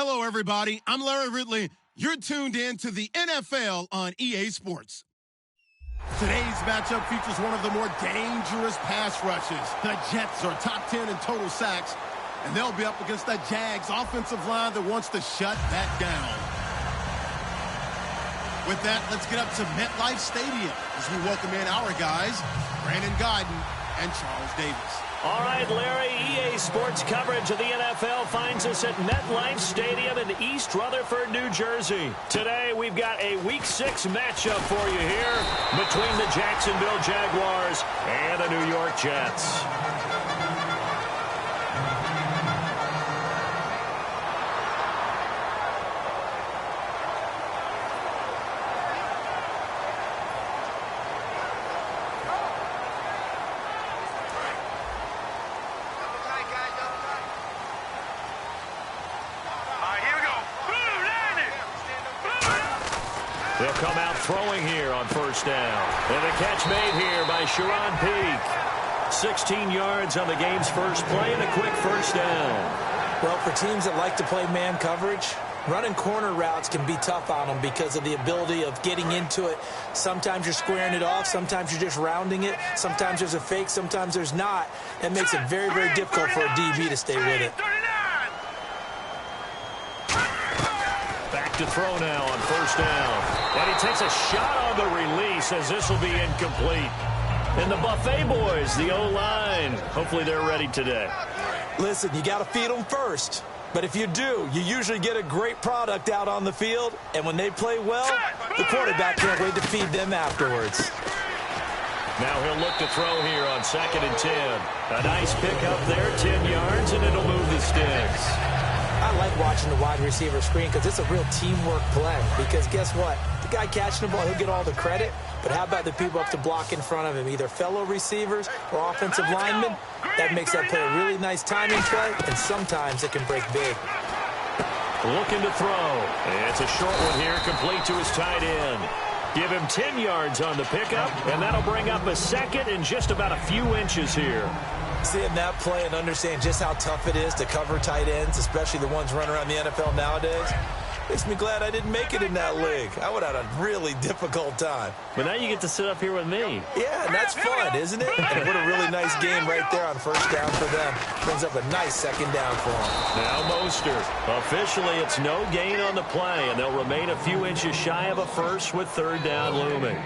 Hello, everybody. I'm Larry Ridley. You're tuned in to the NFL on EA Sports. Today's matchup features one of the more dangerous pass rushes. The Jets are top 10 in total sacks, and they'll be up against the Jags offensive line that wants to shut that down. With that, let's get up to MetLife Stadium as we welcome in our guys, Brandon Guyton and Charles Davis. All right, Larry, EA Sports coverage of the NFL finds us at MetLife Stadium in East Rutherford, New Jersey. Today, we've got a Week 6 matchup for you here between the Jacksonville Jaguars and the New York Jets. They'll come out throwing here on first down. And a catch made here by Sharon Peak. 16 yards on the game's first play and a quick first down. Well, for teams that like to play man coverage, running corner routes can be tough on them because of the ability of getting into it. Sometimes you're squaring it off. Sometimes you're just rounding it. Sometimes there's a fake. Sometimes there's not. It makes it very, very difficult for a DB to stay with it. Back to throw now on first down. And he takes a shot on the release as this will be incomplete. And the Buffet boys, the O-line, hopefully they're ready today. Listen, you got to feed them first. But if you do, you usually get a great product out on the field. And when they play well, the quarterback can't wait to feed them afterwards. Now he'll look to throw here on 2nd and 10. A nice pick up there, 10 yards, and it'll move the sticks. I like watching the wide receiver screen because it's a real teamwork play. Because guess what? The guy catching the ball, he'll get all the credit. But how about the people up to block in front of him, either fellow receivers or offensive linemen? That makes that play a really nice timing play, and sometimes it can break big. Looking to throw. It's a short one here, complete to his tight end. Give him 10 yards on the pickup, and that'll bring up a second in just about a few inches here. Seeing that play and understand just how tough it is to cover tight ends, especially the ones running around the NFL nowadays, makes me glad I didn't make it in that league. I would have had a really difficult time. But now you get to sit up here with me. Yeah, and that's fun, isn't it? And what a really nice game right there on first down for them. Brings up a nice second down for them. Now Mostert. Officially, it's no gain on the play, and they'll remain a few inches shy of a first with third down looming.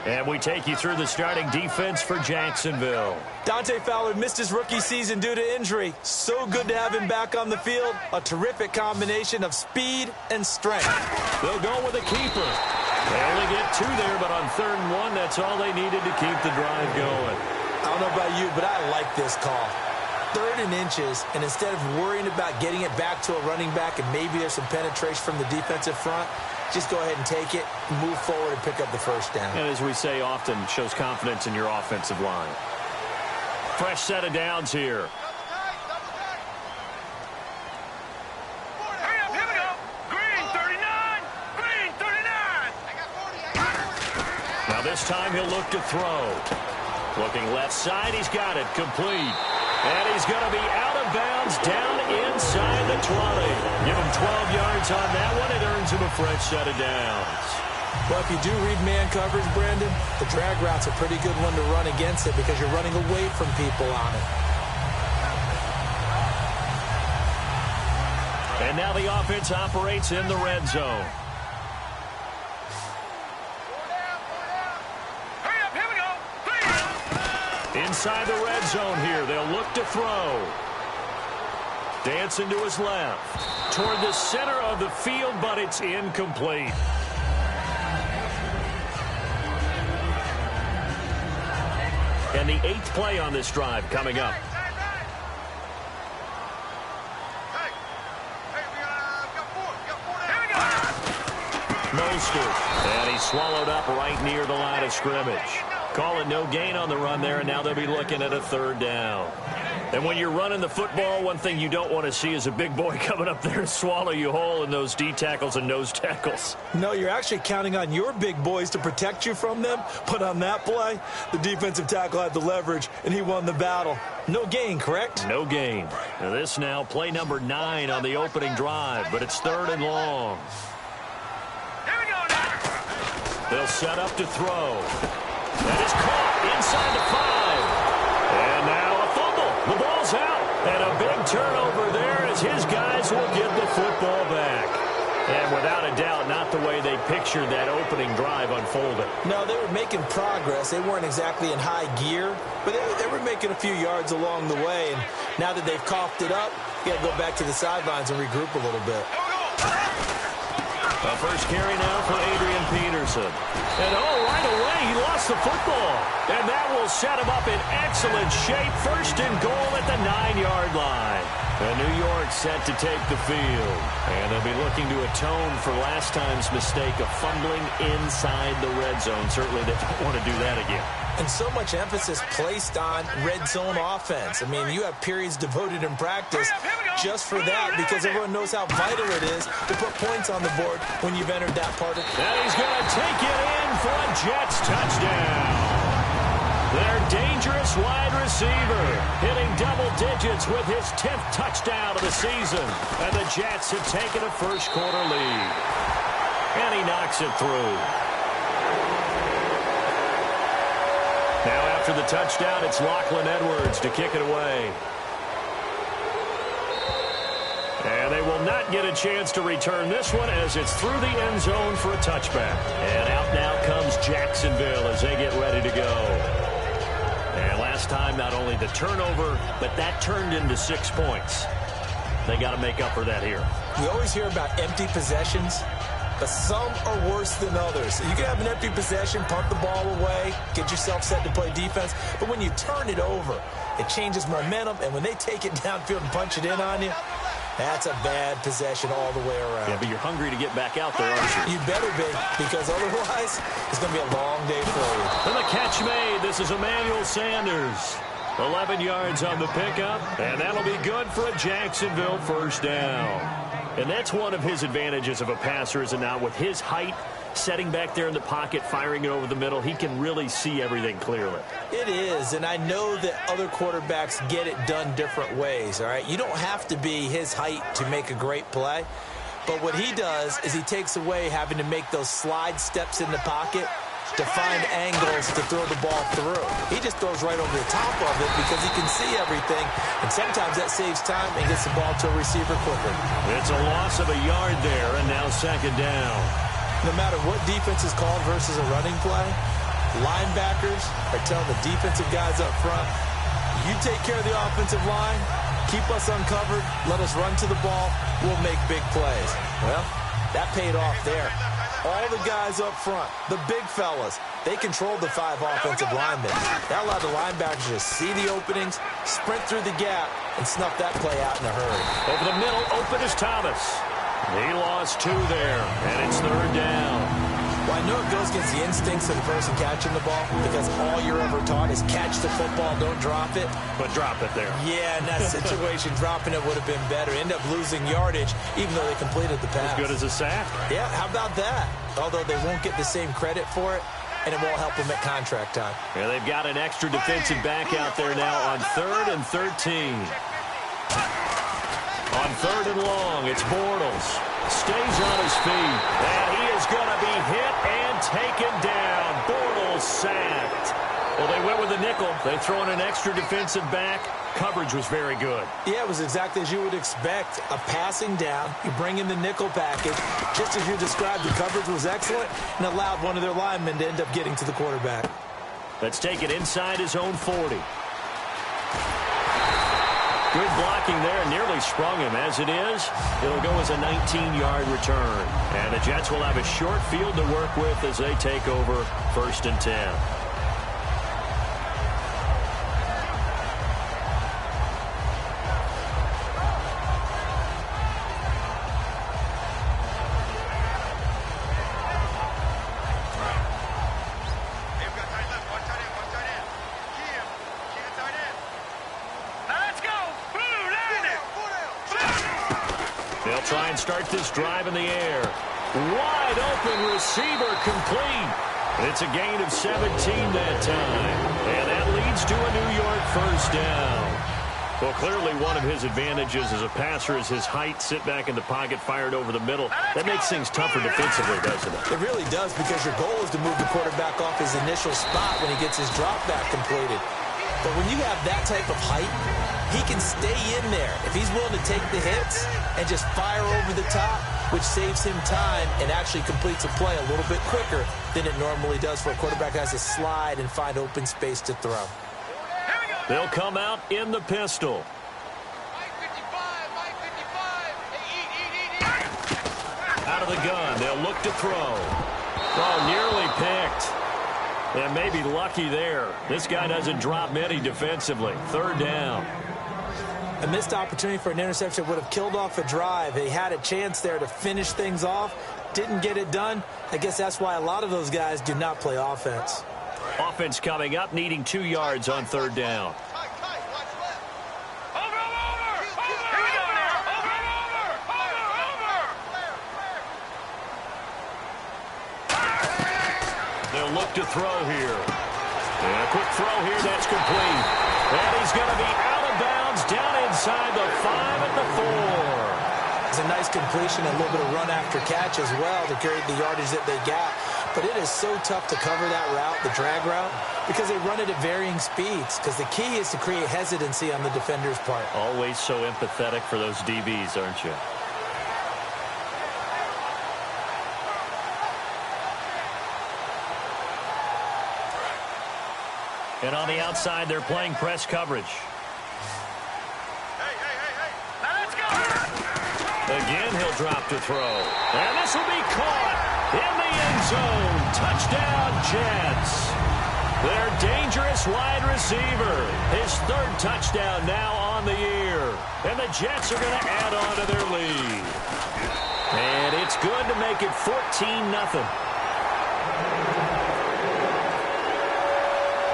And we take you through the starting defense for Jacksonville. Dante Fowler missed his rookie season due to injury. So good to have him back on the field. A terrific combination of speed and strength. They'll go with a keeper. They only get 2 there, but on 3rd and 1, that's all they needed to keep the drive going. I don't know about you, but I like this call. 3rd and inches, and instead of worrying about getting it back to a running back and maybe there's some penetration from the defensive front, just go ahead and take it, move forward, and pick up the first down. And as we say often, shows confidence in your offensive line. Fresh set of downs here. Hurry up, here we go. Green 39. Green 39. Now this time he'll look to throw. Looking left side, he's got it complete. And he's going to be out of bounds down inside the 20. Give him 12 yards on that one. It earns him a fresh set of downs. Well, if you do read man coverage, Brandon, the drag route's a pretty good one to run against it because you're running away from people on it. And now the offense operates in the red zone. Inside the red zone here, they'll look to throw. Dancing to his left. Toward the center of the field, but it's incomplete. And the 8th play on this drive coming up. Mostert. And he's swallowed up right near the line of scrimmage. Call it no gain on the run there, and now they'll be looking at a 3rd down. And when you're running the football, one thing you don't want to see is a big boy coming up there and swallow you whole in those D tackles and nose tackles. No, you're actually counting on your big boys to protect you from them. But on that play, the defensive tackle had the leverage, and he won the battle. No gain, correct? No gain. Now this now, play number 9 on the opening drive, but it's 3rd and long. Here we go now. They'll set up to throw. That is caught inside the 5. And now a fumble. The ball's out. And a big turnover there as his guys will get the football back. And without a doubt, not the way they pictured that opening drive unfolded. No, they were making progress. They weren't exactly in high gear, but they were making a few yards along the way. And now that they've coughed it up, you got to go back to the sidelines and regroup a little bit. The first carry now for Adrian Peterson. And right away, he lost the football. And that will set him up in excellent shape. 1st and goal at the 9-yard line. And New York set to take the field. And they'll be looking to atone for last time's mistake of fumbling inside the red zone. Certainly they don't want to do that again. And so much emphasis placed on red zone offense. I mean, you have periods devoted in practice just for that because everyone knows how vital it is to put points on the board when you've entered that part of it. And he's going to take it in for a Jets touchdown. Their dangerous wide receiver hitting double digits with his 10th touchdown of the season. And the Jets have taken a first-quarter lead. And he knocks it through. Now after the touchdown, it's Lachlan Edwards to kick it away. And they will not get a chance to return this one as it's through the end zone for a touchback. And out now comes Jacksonville as they get ready to go. And last time, not only the turnover, but that turned into 6 points. They got to make up for that here. We always hear about empty possessions, but some are worse than others. You can have an empty possession, punt the ball away, get yourself set to play defense, but when you turn it over, it changes momentum, and when they take it downfield and punch it in on you, that's a bad possession all the way around. Yeah, but you're hungry to get back out there, aren't you? You better be, because otherwise, it's going to be a long day for you. And the catch made. This is Emmanuel Sanders. 11 yards on the pickup, and that'll be good for a Jacksonville first down. And that's one of his advantages of a passer, is it not? With his height, setting back there in the pocket, firing it over the middle, he can really see everything clearly. It is, and I know that other quarterbacks get it done different ways, all right? You don't have to be his height to make a great play, but what he does is he takes away having to make those slide steps in the pocket to find angles to throw the ball through. He just throws right over the top of it because he can see everything, and sometimes that saves time and gets the ball to a receiver quicker. It's a loss of a yard there, and now 2nd down. No matter what defense is called versus a running play, linebackers are telling the defensive guys up front, you take care of the offensive line, keep us uncovered, let us run to the ball, we'll make big plays. Well, that paid off there. All the guys up front, the big fellas, they controlled the 5 offensive linemen. That allowed the linebackers to see the openings, sprint through the gap, and snuff that play out in a hurry. Over the middle, open is Thomas. He lost 2 there, and it's 3rd down. Well, I know it goes against the instincts of the person catching the ball because all you're ever taught is catch the football, don't drop it. But drop it there. Yeah, in that situation, dropping it would have been better. End up losing yardage, even though they completed the pass. As good as a sack. Yeah, how about that? Although they won't get the same credit for it, and it won't help them at contract time. Yeah, they've got an extra defensive back out there now on 3rd and 13. On 3rd and long, it's Bortles. Stays on his feet, and he is going to be hit and taken down. Bortles sacked. Well, they went with a nickel. They throw in an extra defensive back. Coverage was very good. Yeah, it was exactly as you would expect. A passing down. You bring in the nickel package. Just as you described, the coverage was excellent and allowed one of their linemen to end up getting to the quarterback. Let's take it inside his own 40. Good blocking there, nearly sprung him. As it is, it'll go as a 19-yard return. And the Jets will have a short field to work with as they take over 1st and 10. try and start this drive in the air. Wide open receiver complete. It's a gain of 17 that time. And that leads to a New York first down. Well, clearly one of his advantages as a passer is his height. Sit back in the pocket, fired over the middle. That makes things tougher defensively, doesn't it? It really does, because your goal is to move the quarterback off his initial spot when he gets his drop back completed. But when you have that type of height, he can stay in there if he's willing to take the hits and just fire over the top, which saves him time and actually completes a play a little bit quicker than it normally does for a quarterback who has to slide and find open space to throw. They'll come out in the pistol. Out of the gun, they'll look to throw. Oh, nearly picked. And maybe lucky there. This guy doesn't drop many defensively. Third down. A missed opportunity for an interception would have killed off a drive. He had a chance there to finish things off. Didn't get it done. I guess that's why a lot of those guys do not play offense. Offense coming up, needing 2 yards on third down. They'll look to throw here. And a quick throw here, that's complete. And he's going to be out of bounds, down inside the 5 at the 4. It's a nice completion, a little bit of run after catch as well to create the yardage that they got. But it is so tough to cover that route, the drag route, because they run it at varying speeds. Because the key is to create hesitancy on the defender's part. Always so empathetic for those DBs, aren't you? And on the outside, they're playing press coverage. Now let's go. Again, he'll drop to throw. And this will be caught in the end zone. Touchdown, Jets. Their dangerous wide receiver. His third touchdown now on the year. And the Jets are going to add on to their lead. And it's good to make it 14-0.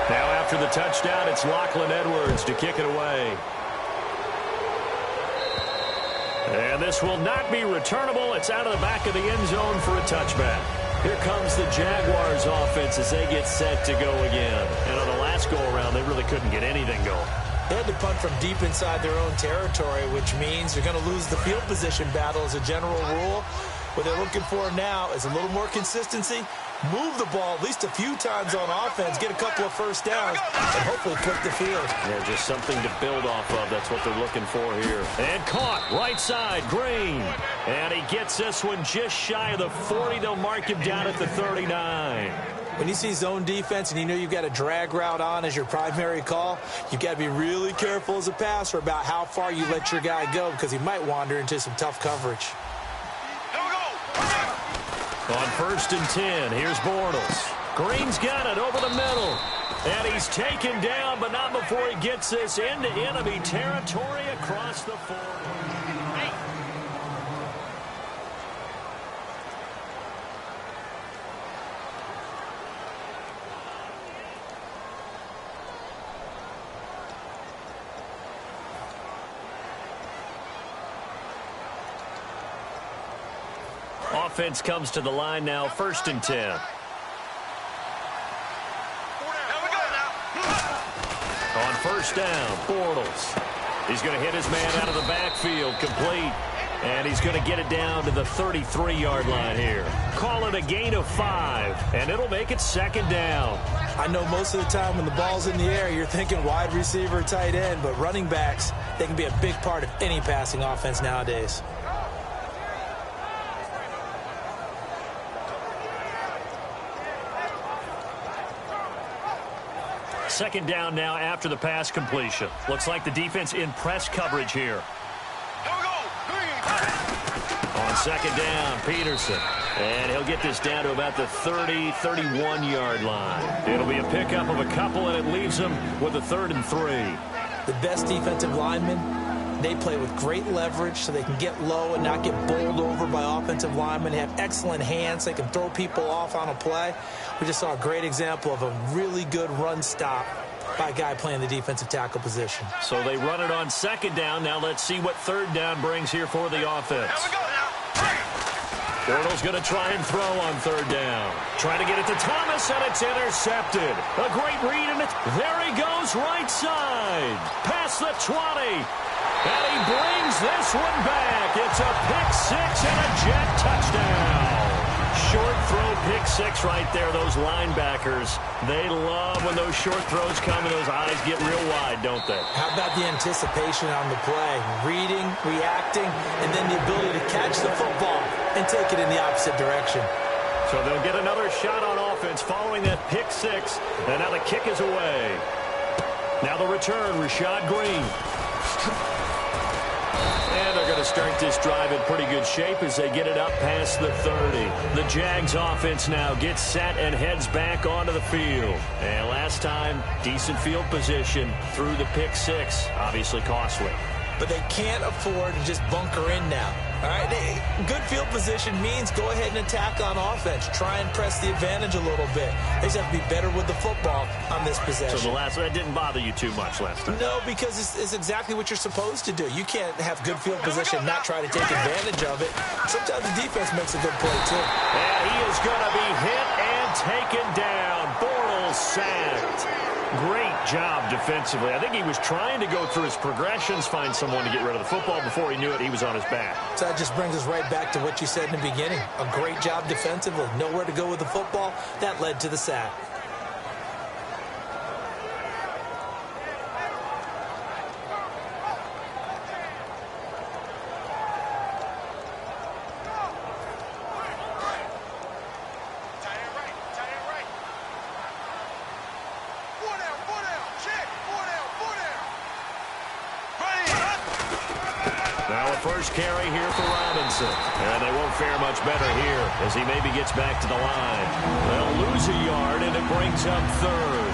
Now after the touchdown, it's Lachlan Edwards to kick it away. And this will not be returnable. It's out of the back of the end zone for a touchback. Here comes the Jaguars offense as they get set to go again. And on the last go-around, they really couldn't get anything going. They had to punt from deep inside their own territory, which means you're going to lose the field position battle as a general rule. What they're looking for now is a little more consistency, move the ball at least a few times on offense, get a couple of first downs, and hopefully click the field. Yeah, just something to build off of. That's what they're looking for here. And caught, right side, Green. And he gets this one just shy of the 40. They'll mark him down at the 39. When you see zone defense and you know you've got a drag route on as your primary call, you've got to be really careful as a passer about how far you let your guy go, because he might wander into some tough coverage. On 1st and 10, here's Bortles. Green's got it over the middle. And he's taken down, but not before he gets this into enemy territory across the 40. Offense comes to the line now, 1st and 10. On 1st down, Bortles. He's going to hit his man out of the backfield, complete. And he's going to get it down to the 33-yard line here. Call it a gain of 5, and it'll make it 2nd down. I know most of the time when the ball's in the air, you're thinking wide receiver, tight end, but running backs, they can be a big part of any passing offense nowadays. Second down now after the pass completion. Looks like the defense in press coverage here. On 2nd down, Peterson. And he'll get this down to about the 30, 31-yard line. It'll be a pickup of a couple, and it leaves them with a 3rd and 3. The best defensive linemen, they play with great leverage so they can get low and not get bowled over by offensive linemen. They have excellent hands. They can throw people off on a play. We just saw a great example of a really good run stop by a guy playing the defensive tackle position. So they run it on 2nd down. Now let's see what 3rd down brings here for the offense. Bortles going to try and throw on third down. Trying to get it to Thomas, and it's intercepted. A great read, and there he goes right side. Past the 20. And he brings this one back. It's a pick six and a Jet touchdown. Short throw pick six right there. Those linebackers, they love when those short throws come and those eyes get real wide, don't they? How about the anticipation on the play? Reading, reacting, and then the ability to catch the football and take it in the opposite direction. So they'll get another shot on offense following that pick six. And now the kick is away. Now the return, Rashad Green. And they're going to start this drive in pretty good shape as they get it up past the 30. The Jags offense now gets set and heads back onto the field. And last time, decent field position through the pick six. Obviously costly. But they can't afford to just bunker in now. All right, good field position means go ahead and attack on offense. Try and press the advantage a little bit. They just have to be better with the football on this possession. So that didn't bother you too much last time? No, because it's exactly what you're supposed to do. You can't have good field position and not try to take advantage of it. Sometimes the defense makes a good play, too. And he is going to be hit and taken down. Bortles sacked. Great job defensively. I think he was trying to go through his progressions, find someone to get rid of the football. Before he knew it, he was on his back. So that just brings us right back to what you said in the beginning. A great job defensively. Nowhere to go with the football. That led to the sack. First carry here for Robinson. And they won't fare much better here as he maybe gets back to the line. They'll lose a yard, and it brings up third.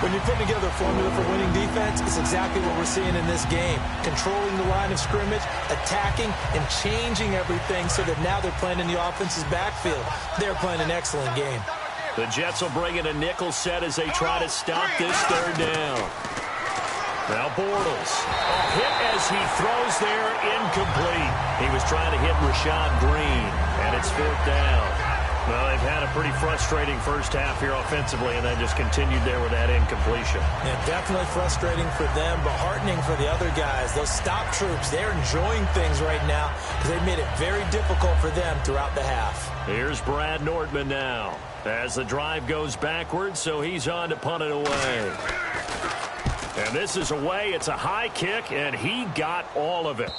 When you put together a formula for winning defense, it's exactly what we're seeing in this game. Controlling the line of scrimmage, attacking, and changing everything so that now they're playing in the offense's backfield. They're playing an excellent game. The Jets will bring in a nickel set as they try to stop this third down. Now Bortles. A hit as he throws there, incomplete. He was trying to hit Rashad Green, and it's fourth down. Well, they've had a pretty frustrating first half here offensively, and then just continued there with that incompletion. Yeah, definitely frustrating for them, but heartening for the other guys. Those stop troops, they're enjoying things right now because they made it very difficult for them throughout the half. Here's Brad Nordman now as the drive goes backwards, so he's on to punt it away. And this is away. It's a high kick, and he got all of it.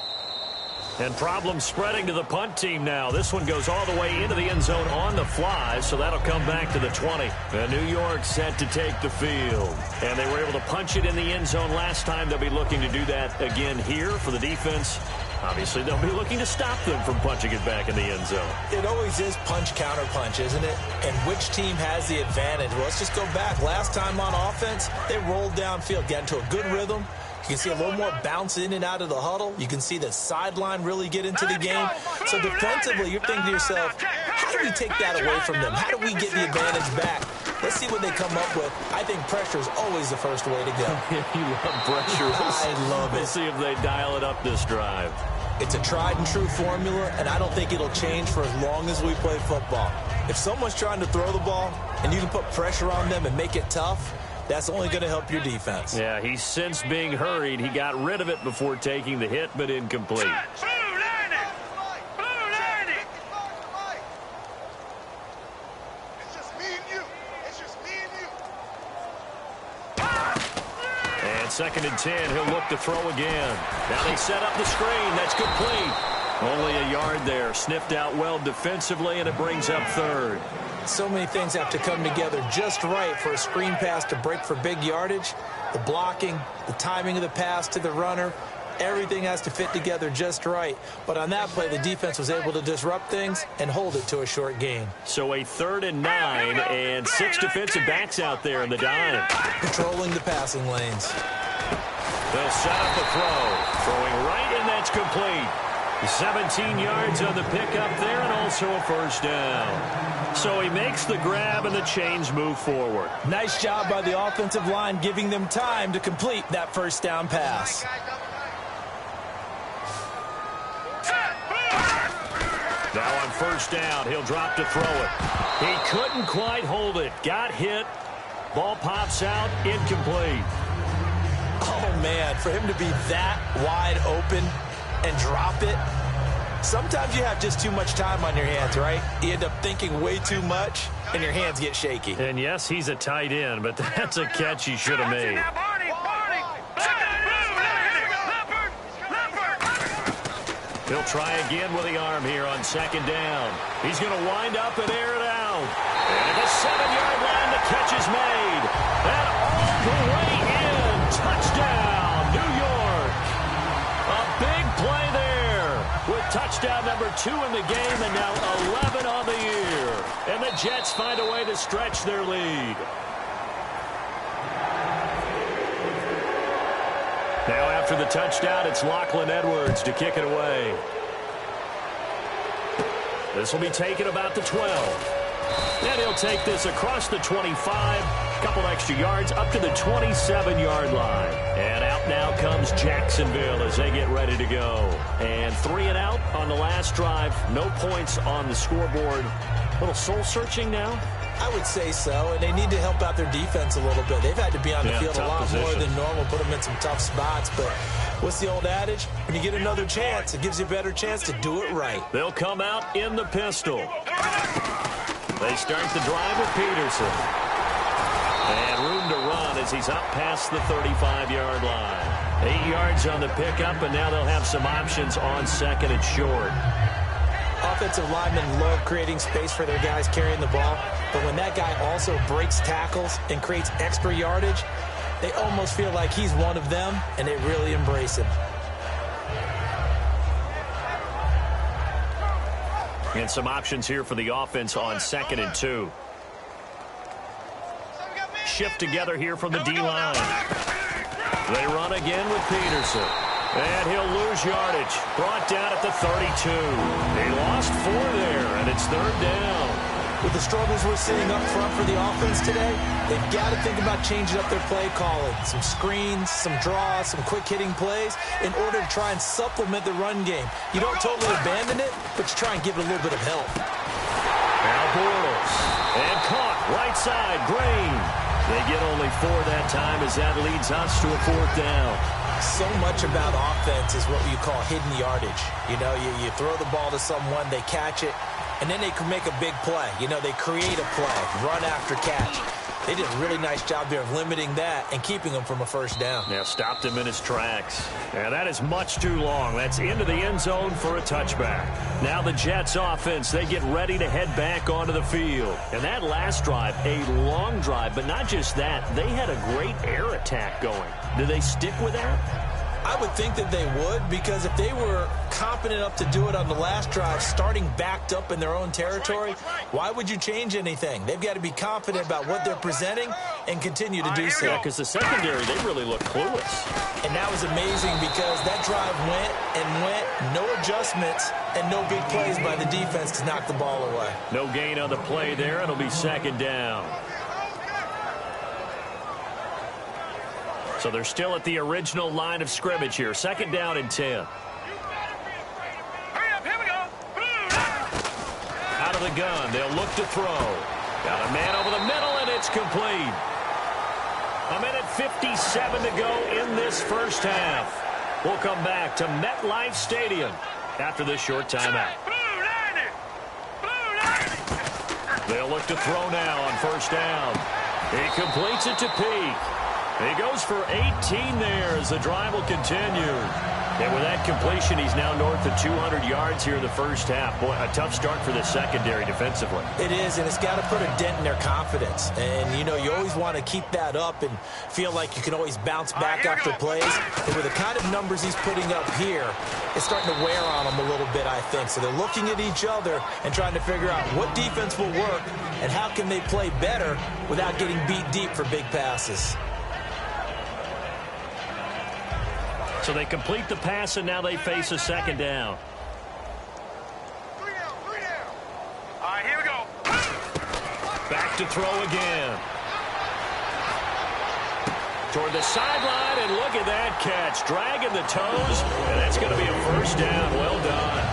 And problems spreading to the punt team now. This one goes all the way into the end zone on the fly, so that'll come back to the 20. And New York set to take the field. And they were able to punch it in the end zone last time. They'll be looking to do that again here for the defense. Obviously, they'll be looking to stop them from punching it back in the end zone. It always is punch-counter-punch, isn't it? And which team has the advantage? Well, let's just go back. Last time on offense, they rolled downfield, got into a good rhythm. You can see a little more bounce in and out of the huddle. You can see the sideline really get into the game. So defensively, you're thinking to yourself, how do we take that away from them? How do we get the advantage back? Let's see what they come up with. I think pressure is always the first way to go. You love pressure. I love it. We'll see if they dial it up this drive. It's a tried-and-true formula, and I don't think it'll change for as long as we play football. If someone's trying to throw the ball and you can put pressure on them and make it tough, that's only going to help your defense. Yeah, he's since being hurried. He got rid of it before taking the hit, but incomplete. Second and 10, he'll look to throw again. Now they set up the screen. That's complete. Only a yard there. Sniffed out well defensively, and it brings up third. So many things have to come together just right for a screen pass to break for big yardage. The blocking, the timing of the pass to the runner, everything has to fit together just right. But on that play, the defense was able to disrupt things and hold it to a short gain. So a 3rd and 9, and 6 defensive backs out there in the dime. Controlling the passing lanes. They'll set up a throw. Throwing right, and that's complete. 17 yards on the pickup there, and also a first down. So he makes the grab, and the chains move forward. Nice job by the offensive line, giving them time to complete that first down pass. Now on first down. He'll drop to throw it. He couldn't quite hold it. Got hit. Ball pops out. Incomplete. Oh, man, for him to be that wide open and drop it, sometimes you have just too much time on your hands, right? You end up thinking way too much, and your hands get shaky. And, yes, he's a tight end, but that's a catch he should have made. He'll try again with the arm here on second down. He's going to wind up and air it out. And at the 7-yard line, the catch is made. And all the way in. Touchdown, New York. A big play there with touchdown number 2 in the game and now 11 on the year. And the Jets find a way to stretch their lead. Now after the touchdown, it's Lachlan Edwards to kick it away. This will be taken about the 12. And he'll take this across the 25. A couple extra yards up to the 27-yard line. And out now comes Jacksonville as they get ready to go. And 3 and out on the last drive. No points on the scoreboard. A little soul-searching now. I would say so, and they need to help out their defense a little bit. They've had to be on the field a lot more than normal, put them in some tough spots. But what's the old adage? When you get another chance, it gives you a better chance to do it right. They'll come out in the pistol. They start the drive with Peterson. And room to run as he's up past the 35-yard line. 8 yards on the pickup, and now they'll have some options on second and short. Offensive linemen love creating space for their guys carrying the ball, but when that guy also breaks tackles and creates extra yardage, they almost feel like he's one of them, and they really embrace him. And some options here for the offense on second and 2. Shift together here from the D-line. They run again with Peterson. And he'll lose yardage. Brought down at the 32. They lost 4 there, and it's third down. With the struggles we're seeing up front for the offense today, they've got to think about changing up their play calling. Some screens, some draws, some quick-hitting plays in order to try and supplement the run game. You don't totally abandon it, but you try and give it a little bit of help. Now Bortles. And caught right side, Green. They get only 4 that time as that leads us to a 4th down. So much about offense is what you call hidden yardage. You know, you throw the ball to someone, they catch it, and then they can make a big play. You know, they create a play, run after catch. They did a really nice job there of limiting that and keeping him from a first down. Yeah, stopped him in his tracks. And that is much too long. That's into the end zone for a touchback. Now the Jets offense, they get ready to head back onto the field. And that last drive, a long drive, but not just that. They had a great air attack going. Do they stick with that? I would think that they would, because if they were confident enough to do it on the last drive, starting backed up in their own territory, why would you change anything? They've got to be confident about what they're presenting and continue to do so. Yeah, because the secondary, they really look clueless. And that was amazing because that drive went and went, no adjustments, and no big plays by the defense to knock the ball away. No gain on the play there. It'll be second down. So they're still at the original line of scrimmage here. Second down and 10. Hurry up, here we go. Out of the gun, they'll look to throw. Got a man over the middle, and it's complete. 1:57 to go in this first half. We'll come back to MetLife Stadium after this short timeout. They'll look to throw now on first down. He completes it to Peak. He goes for 18 there as the drive will continue. And with that completion, he's now north of 200 yards here in the first half. Boy, a tough start for the secondary defensively. It is, and it's got to put a dent in their confidence. And, you know, you always want to keep that up and feel like you can always bounce back after plays. But with the kind of numbers he's putting up here, it's starting to wear on them a little bit, I think. So they're looking at each other and trying to figure out what defense will work and how can they play better without getting beat deep for big passes. So they complete the pass, and now they face a second down. 3 down, 3 down. All right, here we go. Back to throw again. Toward the sideline, and look at that catch. Dragging the toes, and that's going to be a first down. Well done.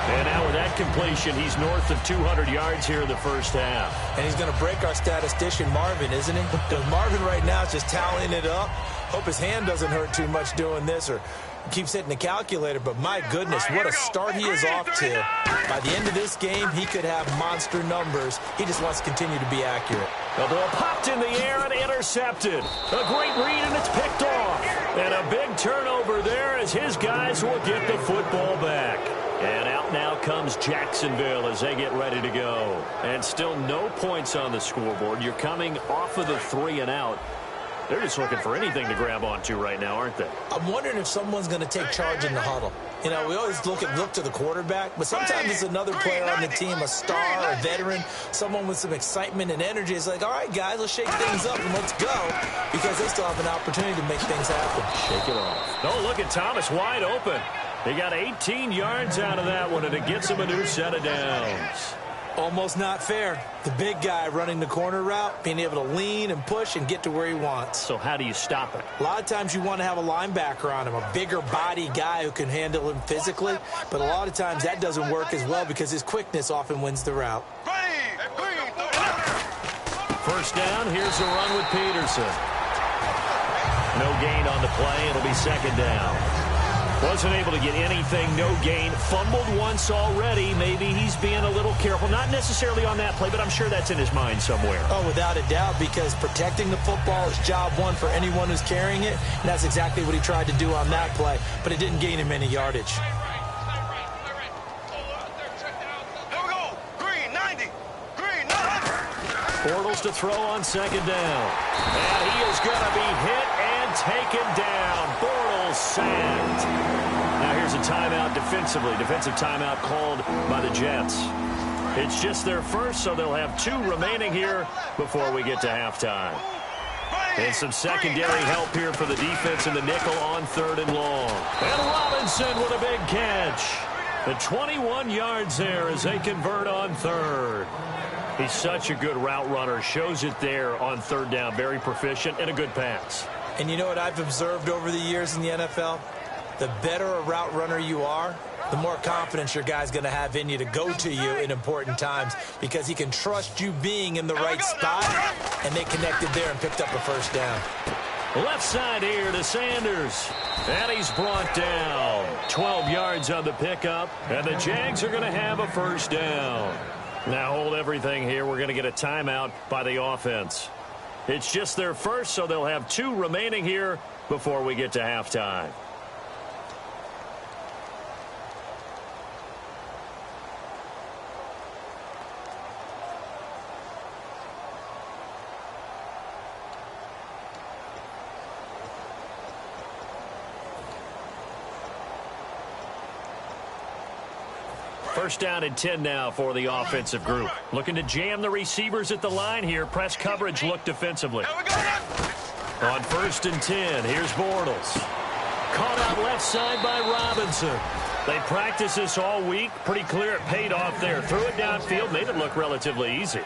And now with that completion, he's north of 200 yards here in the first half. And he's going to break our statistician, Marvin, isn't he? Because Marvin right now is just tallying it up. Hope his hand doesn't hurt too much doing this or keeps hitting the calculator. But my goodness, what a start he is off to. By the end of this game, he could have monster numbers. He just wants to continue to be accurate. The ball popped in the air and intercepted. A great read, and it's picked off. And a big turnover there as his guys will get the football back. And out now comes Jacksonville as they get ready to go. And still no points on the scoreboard. You're coming off of the 3 and out. They're just looking for anything to grab onto right now, aren't they? I'm wondering if someone's going to take charge in the huddle. You know, we always look to the quarterback, but sometimes it's another player on the team, a star, a veteran, someone with some excitement and energy. It's like, all right, guys, let's shake things up and let's go, because they still have an opportunity to make things happen. Shake it off. Oh, look at Thomas wide open. He got 18 yards out of that one, and it gets him a new set of downs. Almost not fair. The big guy running the corner route, being able to lean and push and get to where he wants. So how do you stop it? A lot of times you want to have a linebacker on him, a bigger body guy who can handle him physically, but a lot of times that doesn't work as well because his quickness often wins the route. First down, here's a run with Peterson. No gain on the play, it'll be second down. Wasn't able to get anything, no gain. Fumbled once already. Maybe he's being a little careful. Not necessarily on that play, but I'm sure that's in his mind somewhere. Oh, without a doubt, because protecting the football is job one for anyone who's carrying it, and that's exactly what he tried to do on that play, but it didn't gain him any yardage. Here we go. Green, 90. Green, 90. Bortles to throw on second down. And he is going to be hit and taken down. Bortles sacked. Now here's a timeout defensively. Defensive timeout called by the Jets. It's just their first, so they'll have 2 remaining here before we get to halftime. And some secondary help here for the defense in the nickel on 3rd and long. And Robinson with a big catch. The 21 yards there as they convert on 3rd. He's such a good route runner. Shows it there on 3rd down. Very proficient and a good pass. And you know what I've observed over the years in the NFL? The better a route runner you are, the more confidence your guy's going to have in you to go to you in important times because he can trust you being in the right spot, and they connected there and picked up a first down. Left side here to Sanders. And he's brought down. 12 yards on the pickup, and the Jags are going to have a first down. Now hold everything here. We're going to get a timeout by the offense. It's just their first, so they'll have 2 remaining here before we get to halftime. First down and 10 now for the offensive group. Looking to jam the receivers at the line here. Press coverage look defensively. On 1st and 10, here's Bortles. Caught out left side by Robinson. They practiced this all week. Pretty clear it paid off there. Threw it downfield, made it look relatively easy.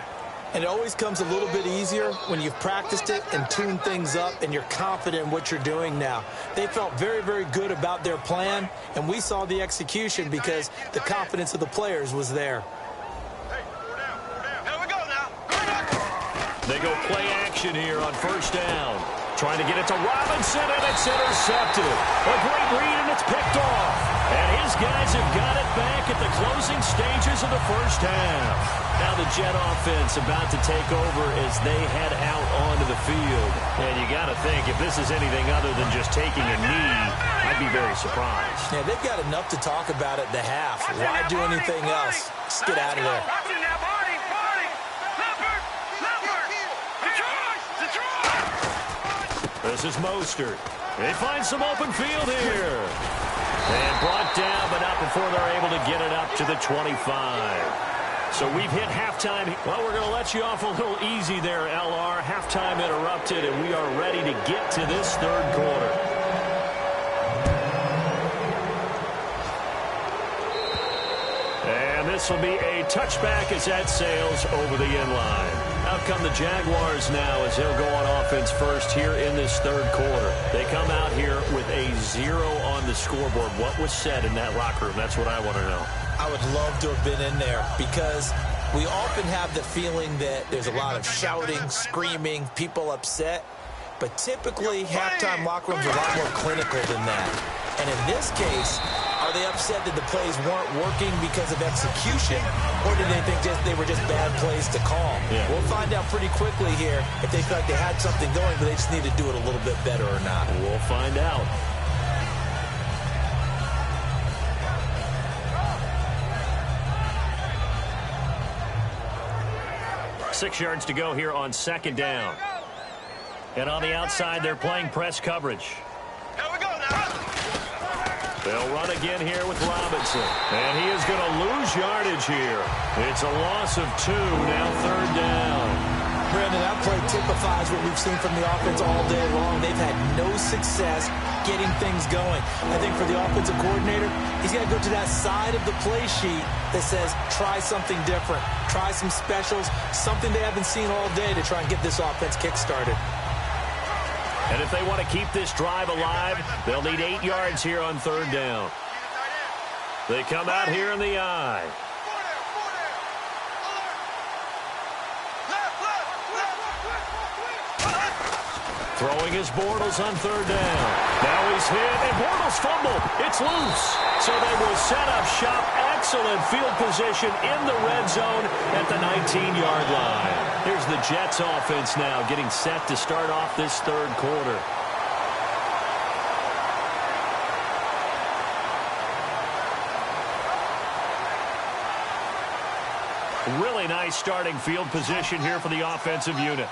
And it always comes a little bit easier when you've practiced it and tuned things up and you're confident in what you're doing now. They felt very, very good about their plan, and we saw the execution because the confidence of the players was there. They go play action here on 1st down. Trying to get it to Robinson, and it's intercepted. A great read, and it's picked off. And his guys have got it back at the closing stages of the first half. Now the Jet offense about to take over as they head out onto the field. And you got to think, if this is anything other than just taking a knee, I'd be very surprised. Yeah, they've got enough to talk about at the half. Why do anything else? Just get out of there. This is Mostert. They find some open field here. And brought down, but not before they're able to get it up to the 25. So we've hit halftime. Well, we're going to let you off a little easy there, LR. Halftime interrupted, and we are ready to get to this 3rd quarter. And this will be a touchback as that sails over the end line. Out come the Jaguars now as they'll go on offense first here in this 3rd quarter. They come out here with a 0 on the scoreboard. What was said in that locker room? That's what I want to know. I would love to have been in there because we often have the feeling that there's a lot of shouting, screaming, people upset. But typically, halftime locker rooms are a lot more clinical than that. And in this case, are they upset that the plays weren't working because of execution, or did they think they were just bad plays to call? Yeah. We'll find out pretty quickly here if they feel like they had something going, but they just need to do it a little bit better or not. We'll find out. Six yards to go here on second down. And on the outside, they're playing press coverage. Here we go now. They'll run again here with Robinson. And he is going to lose yardage here. It's a loss of 2, now third down. Brandon, that play typifies what we've seen from the offense all day long. They've had no success getting things going. I think for the offensive coordinator, he's got to go to that side of the play sheet that says, try something different. Try some specials, something they haven't seen all day to try and get this offense kick-started. And if they want to keep this drive alive, they'll need 8 yards here on third down. They come out here in the eye. Throwing his Bortles on third down. Now he's hit, and Bortles fumbled. It's loose. So they will set up shop. Excellent field position in the red zone at the 19-yard line. Here's the Jets offense now getting set to start off this third quarter. Really nice starting field position here for the offensive unit.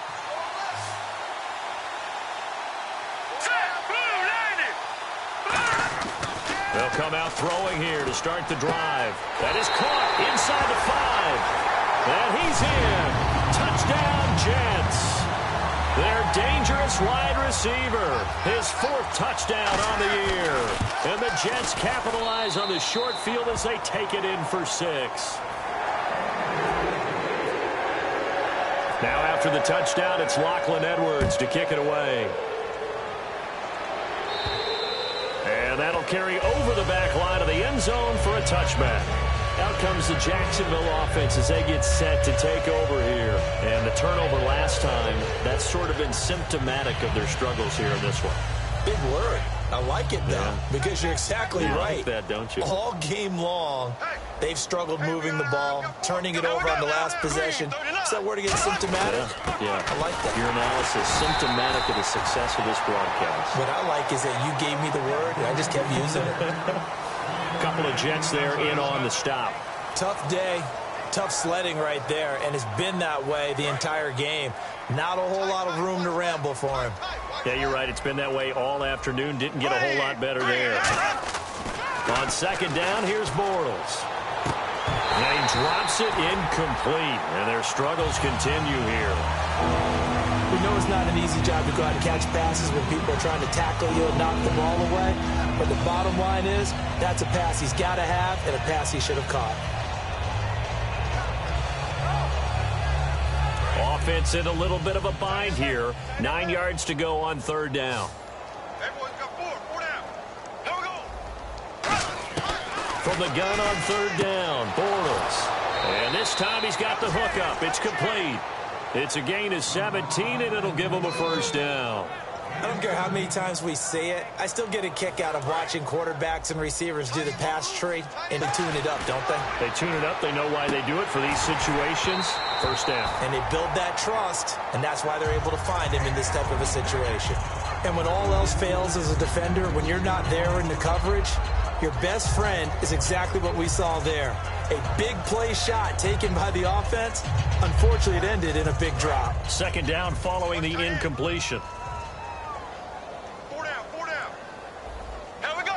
They'll come out throwing here to start the drive. That is caught inside the 5. And he's in. Touchdown, Jets. Their dangerous wide receiver. His 4th touchdown on the year. And the Jets capitalize on the short field as they take it in for 6. Now after the touchdown, it's Lachlan Edwards to kick it away. And that'll carry over the back line of the end zone for a touchback. Out comes the Jacksonville offense as they get set to take over here. And the turnover last time, that's sort of been symptomatic of their struggles here in this one. Big word. I like it, though, because you're exactly right. You like that, don't you? All game long, they've struggled moving the ball, turning it over on the last possession. Is that word again, symptomatic? Yeah. I like that. Your analysis, symptomatic of the success of this broadcast. What I like is that you gave me the word, and I just kept using it. A couple of Jets there in on the stop. Tough day, tough sledding right there, and it's been that way the entire game. Not a whole lot of room to ramble for him. Yeah, you're right. It's been that way all afternoon. Didn't get a whole lot better there. On second down, here's Bortles. And he drops it incomplete. And their struggles continue here. We know it's not an easy job to go out and catch passes when people are trying to tackle you and knock the ball away. But the bottom line is, that's a pass he's got to have and a pass he should have caught. Offense in a little bit of a bind here. 9 yards to go on third down. Everyone's got 4 down. Here we go. From the gun on third down, Bortles. And this time he's got the hook up. It's complete. It's a gain of 17, and it'll give him a first down. I don't care how many times we say it. I still get a kick out of watching quarterbacks and receivers do the pass tree, and they tune it up, don't they? They tune it up. They know why they do it for these situations. First down. And they build that trust, and that's why they're able to find him in this type of a situation. And when all else fails as a defender, when you're not there in the coverage, your best friend is exactly what we saw there. A big play shot taken by the offense. Unfortunately, it ended in a big drop. Second down following the incompletion. 4 down. Here we go.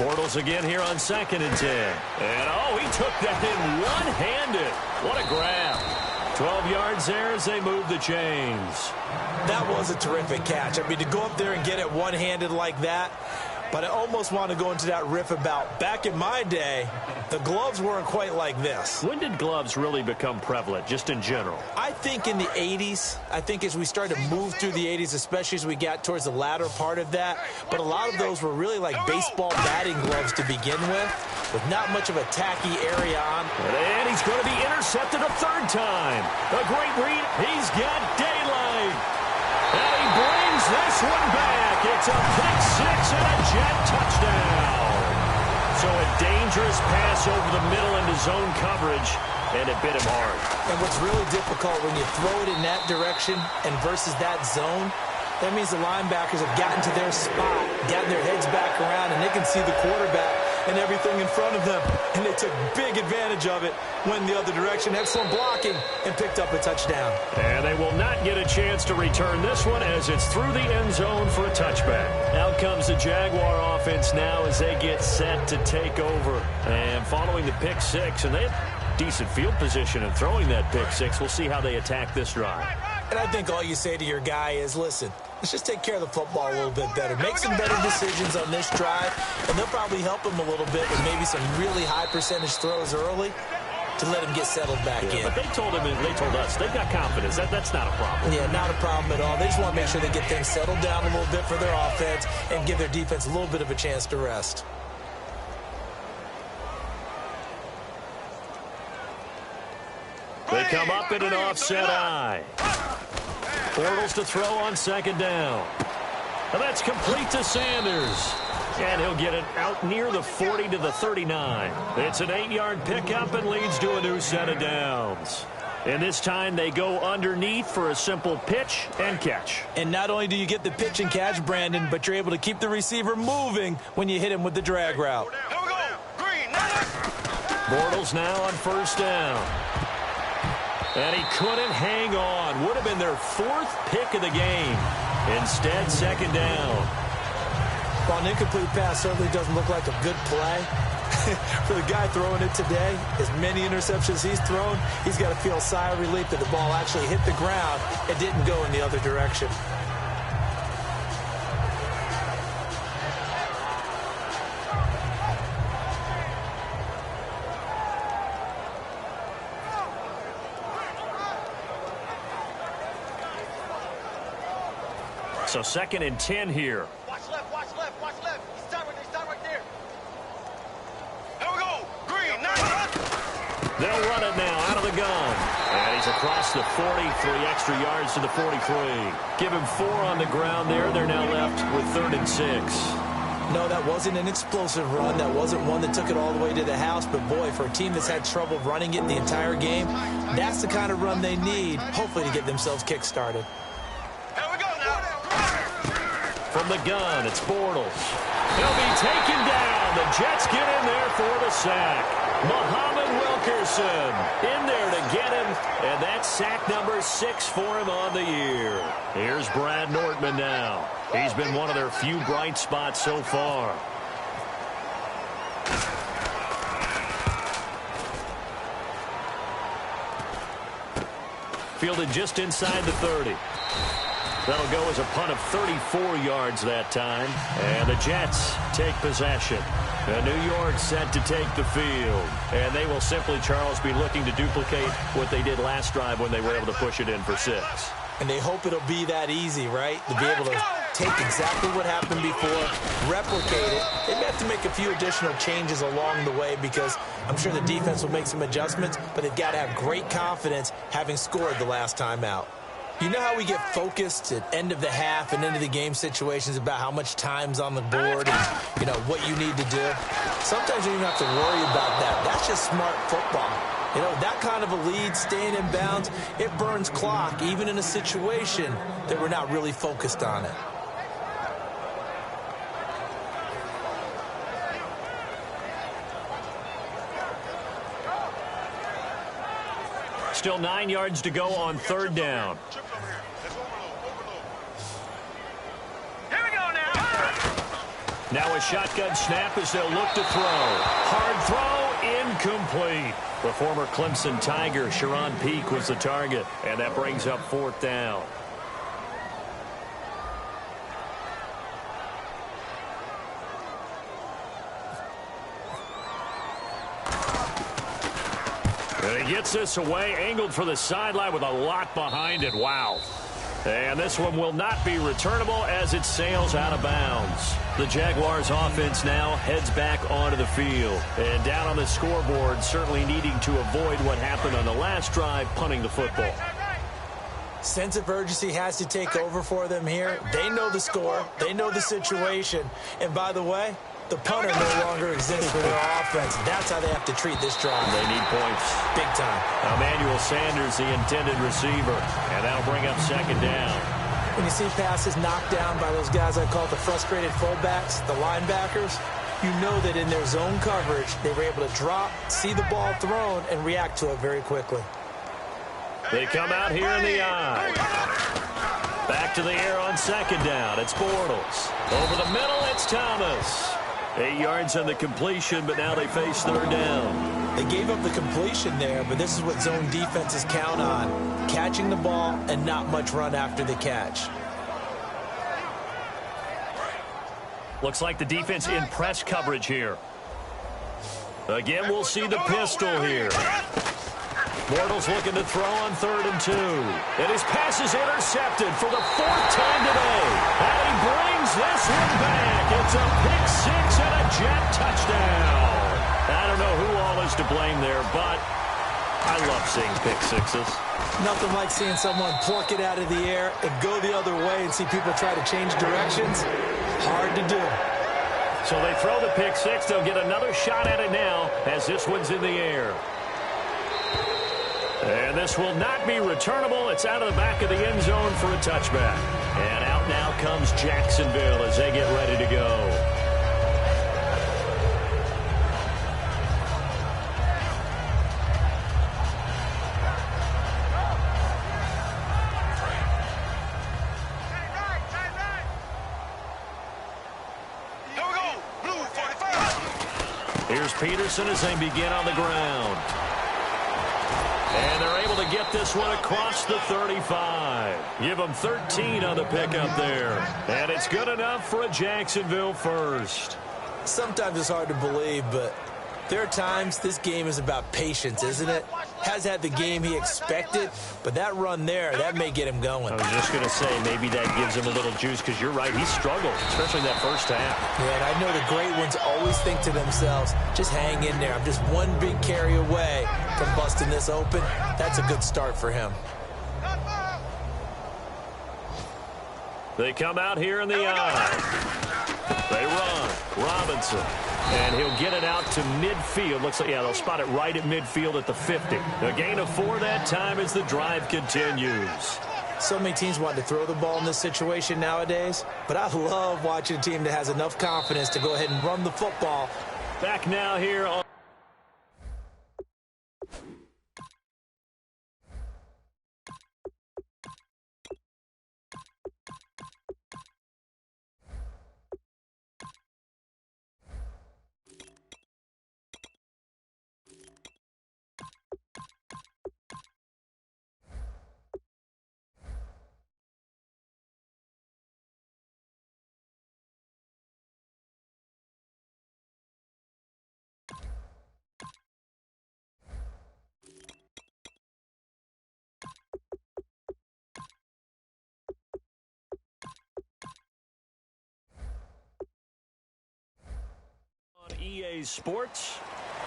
Bortles again here on 2nd and 10. And, oh, he took that in one-handed. What a grab. 12 yards there as they move the chains. That was a terrific catch. I mean, to go up there and get it one-handed like that, But I almost want to go into that riff about back in my day, the gloves weren't quite like this. When did gloves really become prevalent, just in general? I think in the 80s. I think as we started to move through the 80s, especially as we got towards the latter part of that. But a lot of those were really like baseball batting gloves to begin with not much of a tacky area on. And he's going to be intercepted a third time. A great read. He's got daylight. And he brings this one back. It's a pick six and a Jet touchdown. So a dangerous pass over the middle into zone coverage, and it bit him hard. And what's really difficult when you throw it in that direction and versus that zone, that means the linebackers have gotten to their spot, gotten their heads back around, and they can see the quarterback and everything in front of them. And they took big advantage of it, went the other direction, excellent blocking, and picked up a touchdown. And they will not get a chance to return this one as it's through the end zone for a touchback. Out comes the Jaguar offense now as they get set to take over. And following the pick six, and they have decent field position and throwing that pick six. We'll see how they attack this drive. And I think all you say to your guy is, listen, let's just take care of the football a little bit better. Make some better decisions on this drive, and they'll probably help him a little bit with maybe some really high percentage throws early to let him get settled back in. But they told him, and they told us, they've got confidence. That's not a problem. Yeah, not a problem at all. They just want to make sure they get things settled down a little bit for their offense and give their defense a little bit of a chance to rest. They come up in an offset eye. Bortles to throw on second down. And that's complete to Sanders. And he'll get it out near the 40 to the 39. It's an 8-yard pickup and leads to a new set of downs. And this time they go underneath for a simple pitch and catch. And not only do you get the pitch and catch, Brandon, but you're able to keep the receiver moving when you hit him with the drag route. Here we go. Green. Bortles now on first down. And he couldn't hang on. Would have been their fourth pick of the game. Instead, second down. Well, an incomplete pass certainly doesn't look like a good play. For the guy throwing it today, as many interceptions he's thrown, he's got to feel a sigh of relief that the ball actually hit the ground and didn't go in the other direction. So second and 10 here. Watch left, watch left, watch left. He's tied right there. Here we go. Green. They'll run it now out of the gun. And he's across the 40, 3 extra yards to the 43. Give him 4 on the ground there. They're now left with 3rd and 6. No, that wasn't an explosive run. That wasn't one that took it all the way to the house. But, boy, for a team that's had trouble running it the entire game, that's the kind of run they need, hopefully, to get themselves kick-started. From the gun, it's Bortles. He'll be taken down. The Jets get in there for the sack. Muhammad Wilkerson in there to get him, and that's sack number 6 for him on the year. Here's Brad Nortman now. He's been one of their few bright spots so far. Fielded just inside the 30. That'll go as a punt of 34 yards that time. And the Jets take possession. And New York set to take the field. And they will simply, Charles, be looking to duplicate what they did last drive when they were able to push it in for 6. And they hope it'll be that easy, right? To be able to take exactly what happened before, replicate it. They may have to make a few additional changes along the way because I'm sure the defense will make some adjustments, but they've got to have great confidence having scored the last time out. You know how we get focused at end of the half and end of the game situations about how much time's on the board and, you know, what you need to do? Sometimes you don't even have to worry about that. That's just smart football. You know, that kind of a lead, staying in bounds, it burns clock, even in a situation that we're not really focused on it. Still 9 yards to go on 3rd down. Here we go now. Now a shotgun snap as they'll look to throw. Hard throw, incomplete. The former Clemson Tiger, Sharon Peak, was the target, and that brings up 4th down. And he gets this away, angled for the sideline with a lot behind it. Wow. And this one will not be returnable as it sails out of bounds. The Jaguars offense now heads back onto the field. And down on the scoreboard, certainly needing to avoid what happened on the last drive, punting the football. Sense of urgency has to take over for them here. They know the score. They know the situation. And by the way, the punter no longer exists for their offense. That's how they have to treat this drive. They need points. Big time. Emmanuel Sanders, the intended receiver. And that'll bring up second down. When you see passes knocked down by those guys I call the frustrated fullbacks, the linebackers, you know that in their zone coverage, they were able to drop, see the ball thrown, and react to it very quickly. They come out here in the eye. Back to the air on second down. It's Bortles. Over the middle, it's Thomas. 8 yards on the completion, but now they face third down. They gave up the completion there, but this is what zone defenses count on. Catching the ball and not much run after the catch. Looks like the defense in press coverage here. Again, we'll see the pistol here. Bortles looking to throw on 3rd and 2. And his pass is intercepted for the 4th time today. And he brings this one back. It's a pick 6 and a Jet touchdown. I don't know who all is to blame there, but I love seeing pick sixes. Nothing like seeing someone pluck it out of the air and go the other way and see people try to change directions. Hard to do. So they throw the pick 6. They'll get another shot at it now as this one's in the air. And this will not be returnable. It's out of the back of the end zone for a touchback. And out now comes Jacksonville as they get ready to go. Here we go. Blue 45. Here's Peterson as they begin on the ground. And they're able to get this one across the 35. Give them 13 on the pickup there. And it's good enough for a Jacksonville first. Sometimes it's hard to believe, but there are times this game is about patience, isn't it? Has had the game he expected, but that run there, that may get him going. I was just going to say, maybe that gives him a little juice, because you're right, he struggled, especially in that first half. Yeah, and I know the great ones always think to themselves, just hang in there. I'm just one big carry away from busting this open. That's a good start for him. They come out here in the eye. They run. Robinson. And he'll get it out to midfield. Looks like, yeah, they'll spot it right at midfield at the 50. A gain of 4 that time as the drive continues. So many teams want to throw the ball in this situation nowadays, but I love watching a team that has enough confidence to go ahead and run the football. Back now here on EA Sports.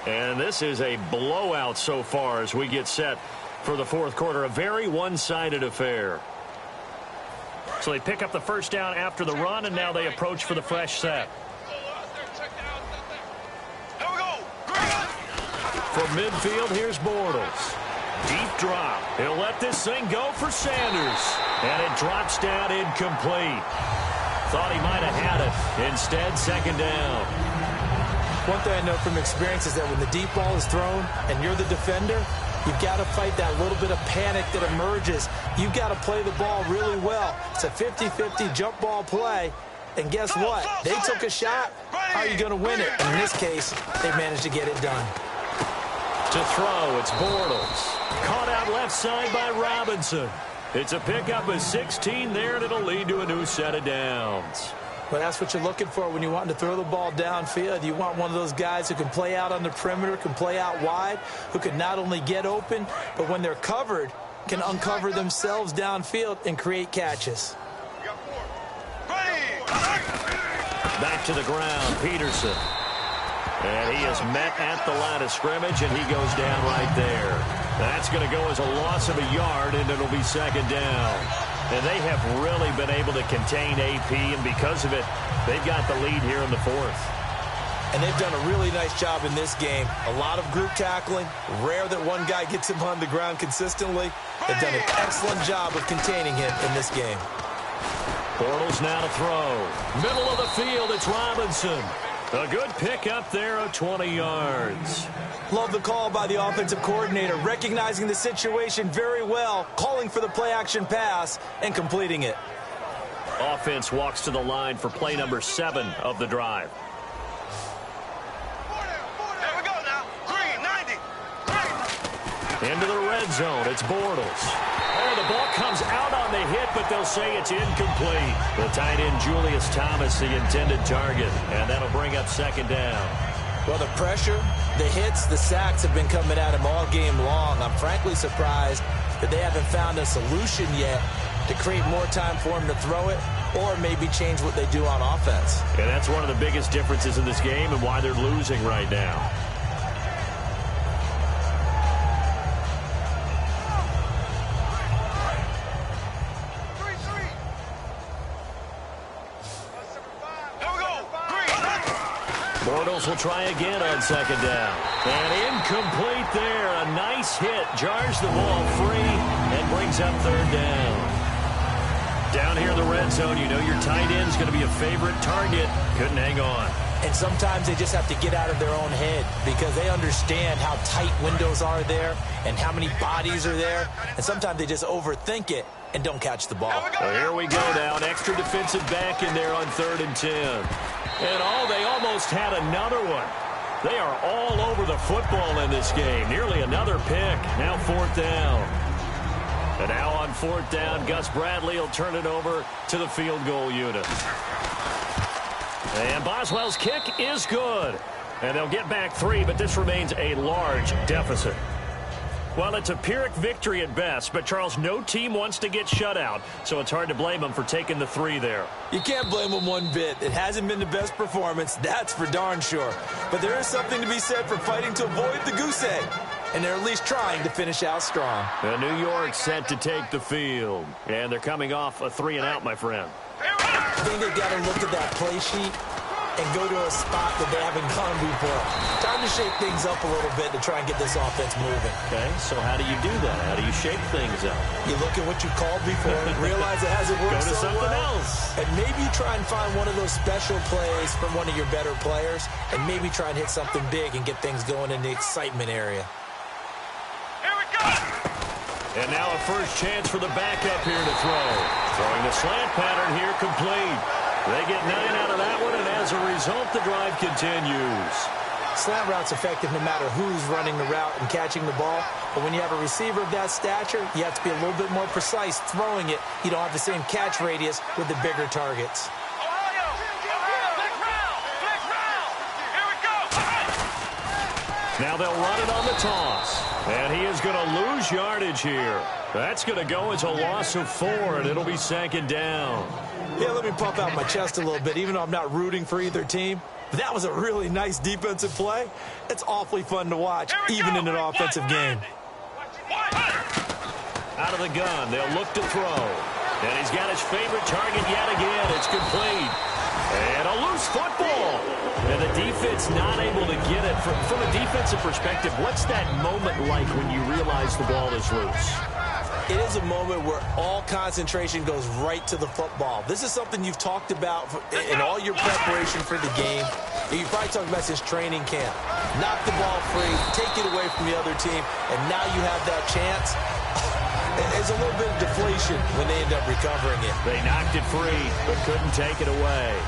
And this is a blowout so far as we get set for the fourth quarter. A very one-sided affair. So they pick up the first down after the run, and now they approach for the fresh set. Here we go. From midfield, here's Bortles. Deep drop. He'll let this thing go for Sanders. And it drops down incomplete. Thought he might have had it. Instead, second down. One thing I know from experience is that when the deep ball is thrown and you're the defender, you've got to fight that little bit of panic that emerges. You've got to play the ball really well. It's a 50-50 jump ball play. And guess what? They took a shot. How are you going to win it? And in this case, they managed to get it done. To throw, it's Bortles. Caught out left side by Robinson. It's a pickup of 16 there, and it'll lead to a new set of downs. Well, that's what you're looking for when you want to throw the ball downfield. You want one of those guys who can play out on the perimeter, can play out wide, who can not only get open, but when they're covered, can uncover themselves downfield and create catches. Back to the ground, Peterson. And he is met at the line of scrimmage, and he goes down right there. That's going to go as a loss of a yard, and it'll be second down. And they have really been able to contain AP, and because of it, they've got the lead here in the fourth. And they've done a really nice job in this game. A lot of group tackling. Rare that one guy gets him on the ground consistently. They've done an excellent job of containing him in this game. Bortles now to throw. Middle of the field, it's Robinson. A good pick up there of 20 yards. Love the call by the offensive coordinator, recognizing the situation very well, calling for the play-action pass, and completing it. Offense walks to the line for play number 7 of the drive. There we go now. Green, 90. Into the red zone, it's Bortles. Oh, the ball comes out on the hit, but they'll say it's incomplete. The tight end, Julius Thomas, the intended target, and that'll bring up second down. Well, the pressure, the hits, the sacks have been coming at him all game long. I'm frankly surprised that they haven't found a solution yet to create more time for him to throw it or maybe change what they do on offense. And that's one of the biggest differences in this game and why they're losing right now. Bortles will try again on second down. And incomplete there. A nice hit. Jars the ball free and brings up third down. Down here in the red zone, you know your tight end's going to be a favorite target. Couldn't hang on. And sometimes they just have to get out of their own head because they understand how tight windows are there and how many bodies are there. And sometimes they just overthink it and don't catch the ball. Well, here we go now. An extra defensive back in there on 3rd and 10. And they almost had another one. They are all over the football in this game. Nearly another pick. Now 4th down. And now on 4th down, Gus Bradley will turn it over to the field goal unit. And Boswell's kick is good. And they'll get back 3, but this remains a large deficit. Well, it's a Pyrrhic victory at best, but, Charles, no team wants to get shut out, so it's hard to blame them for taking the 3 there. You can't blame them one bit. It hasn't been the best performance, that's for darn sure. But there is something to be said for fighting to avoid the goose egg, and they're at least trying to finish out strong. And New York set to take the field, and they're coming off a 3-and-out, my friend. I think they've got to look at that play sheet and go to a spot that they haven't gone before. Time to shake things up a little bit to try and get this offense moving. Okay, so how do you do that? How do you shake things up? You look at what you called before, realize it hasn't worked Go to so something well, else. and maybe try and find one of those special plays from one of your better players, and maybe try and hit something big and get things going in the excitement area. Here we go. And now a first chance for the backup here to throw. Throwing the slant pattern here complete. They get 9 out of that one, and as a result, the drive continues. Slant route's effective no matter who's running the route and catching the ball. But when you have a receiver of that stature, you have to be a little bit more precise throwing it. You don't have the same catch radius with the bigger targets. Ohio, flex round. Here we go. Now they'll run it on the toss. And he is going to lose yardage here. That's going to go as a loss of 4, and it'll be second down. Yeah, let me puff out my chest a little bit, even though I'm not rooting for either team. But that was a really nice defensive play. It's awfully fun to watch, even in an offensive game. Out of the gun, they'll look to throw. And he's got his favorite target yet again. It's complete. And a loose football. And the defense not able to get it. From a defensive perspective, what's that moment like when you realize the ball is loose? It is a moment where all concentration goes right to the football. This is something you've talked about in all your preparation for the game. You've probably talked about since training camp. Knock the ball free, take it away from the other team, and now you have that chance. There's a little bit of deflation when they end up recovering it. They knocked it free, but couldn't take it away.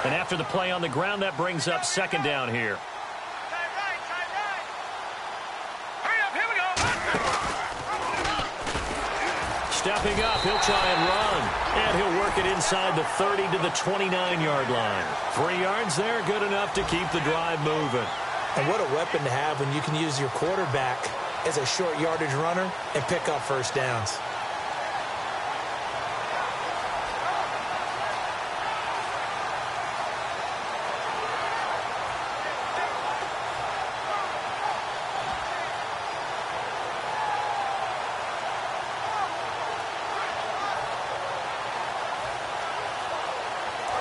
And after the play on the ground, that brings up second down here. Stepping up, he'll try and run. And he'll work it inside the 30 to the 29-yard line. 3 yards there, good enough to keep the drive moving. And what a weapon to have when you can use your quarterback as a short yardage runner and pick up first downs.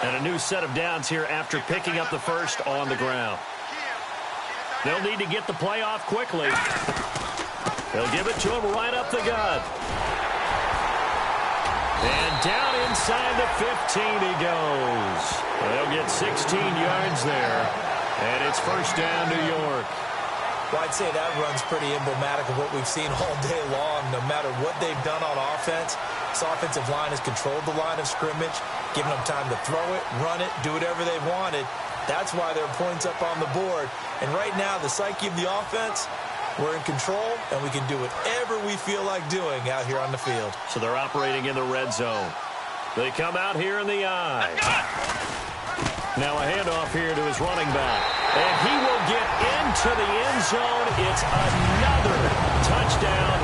And a new set of downs here after picking up the first on the ground. They'll need to get the play off quickly. They'll give it to him right up the gut. And down inside the 15 he goes. They'll get 16 yards there. And it's first down, New York. Well, I'd say that run's pretty emblematic of what we've seen all day long. No matter what they've done on offense, this offensive line has controlled the line of scrimmage, given them time to throw it, run it, do whatever they wanted. That's why there are points up on the board. And right now, the psyche of the offense, we're in control, and we can do whatever we feel like doing out here on the field. So they're operating in the red zone. They come out here in the eye. Now a handoff here to his running back. And he will get into the end zone. It's another touchdown.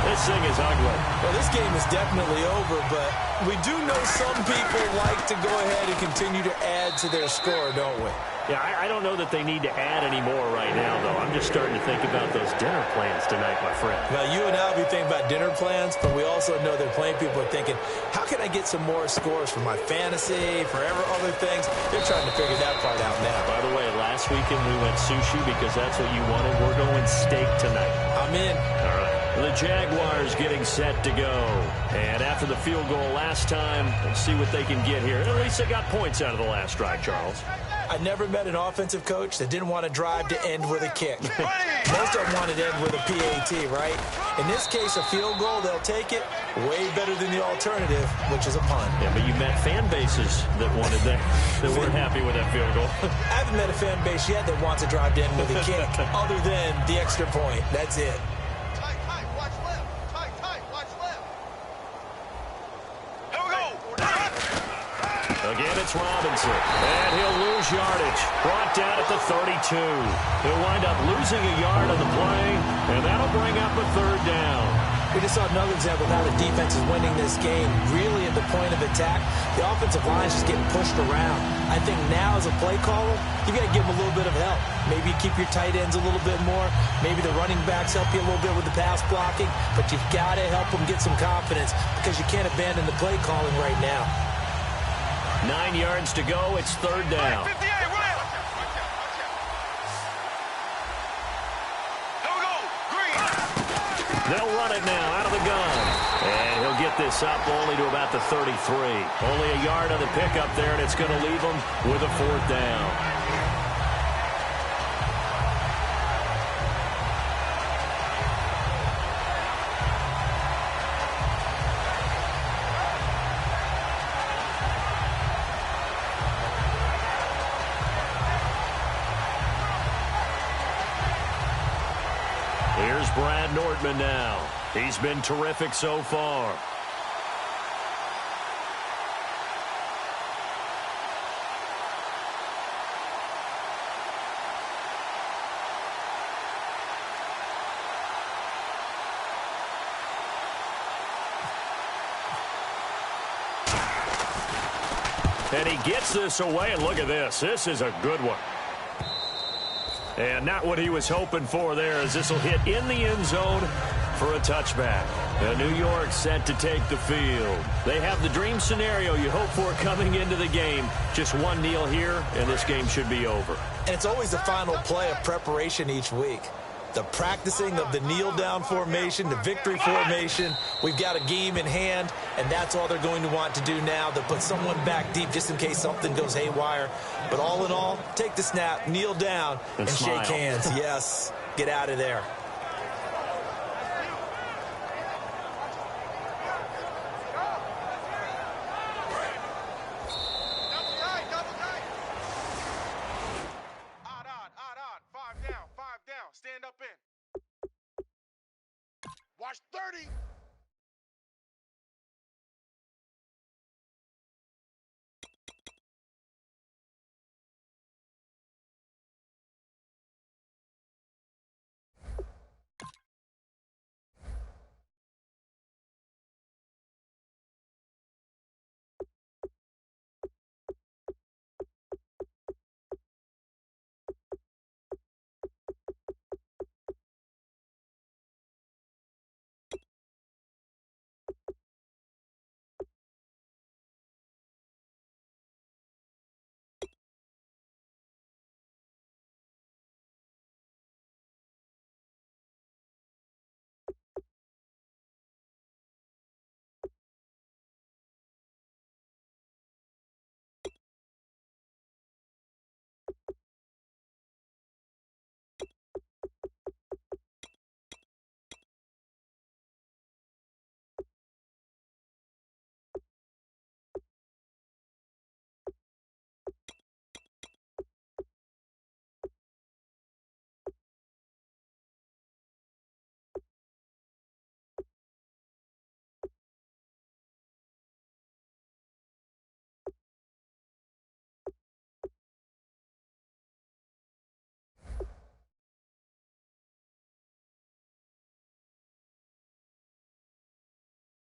This thing is ugly. Well, this game is definitely over, but we do know some people like to go ahead and continue to add to their score, don't we? Yeah, I don't know that they need to add any more right now, though. I'm just starting to think about those dinner plans tonight, my friend. Well, you and I will be thinking about dinner plans, but we also know that plenty of people are thinking, how can I get some more scores for my fantasy, for other things? They're trying to figure that part out now. By the way, last weekend we went sushi because that's what you wanted. We're going steak tonight. I'm in. All right. The Jaguars getting set to go. And after the field goal last time, let's see what they can get here. At least they got points out of the last drive, Charles. I never met an offensive coach that didn't want to drive to end with a kick. Most of them wanted to end with a PAT, right? In this case, a field goal, they'll take it. Way better than the alternative, which is a punt. Yeah, but you met fan bases that wanted that weren't happy with that field goal. I haven't met a fan base yet that wants to drive to end with a kick, other than the extra point. That's it. Again, it's Robinson, and he'll lose yardage. Brought down at the 32. He'll wind up losing a yard on the play, and that'll bring up a third down. We just saw another example of how the defense is winning this game. Really at the point of attack, the offensive line is just getting pushed around. I think now as a play caller, you've got to give them a little bit of help. Maybe you keep your tight ends a little bit more. Maybe the running backs help you a little bit with the pass blocking. But you've got to help them get some confidence because you can't abandon the play calling right now. 9 yards to go. It's third down. They'll run it now out of the gun. And he'll get this up only to about the 33. Only a yard on the pickup there, and it's going to leave them with a fourth down. Here's Brad Nordman now. He's been terrific so far. And he gets this away, and look at this. This is a good one. And not what he was hoping for there, as this will hit in the end zone for a touchback. New York set to take the field. They have the dream scenario you hope for coming into the game. Just one kneel here, and this game should be over. And it's always the final play of preparation each week. The practicing of the kneel-down formation, the victory formation. We've got a game in hand, and that's all they're going to want to do now, to put someone back deep just in case something goes haywire. But all in all, take the snap, kneel down, and shake hands. Yes, get out of there. 30.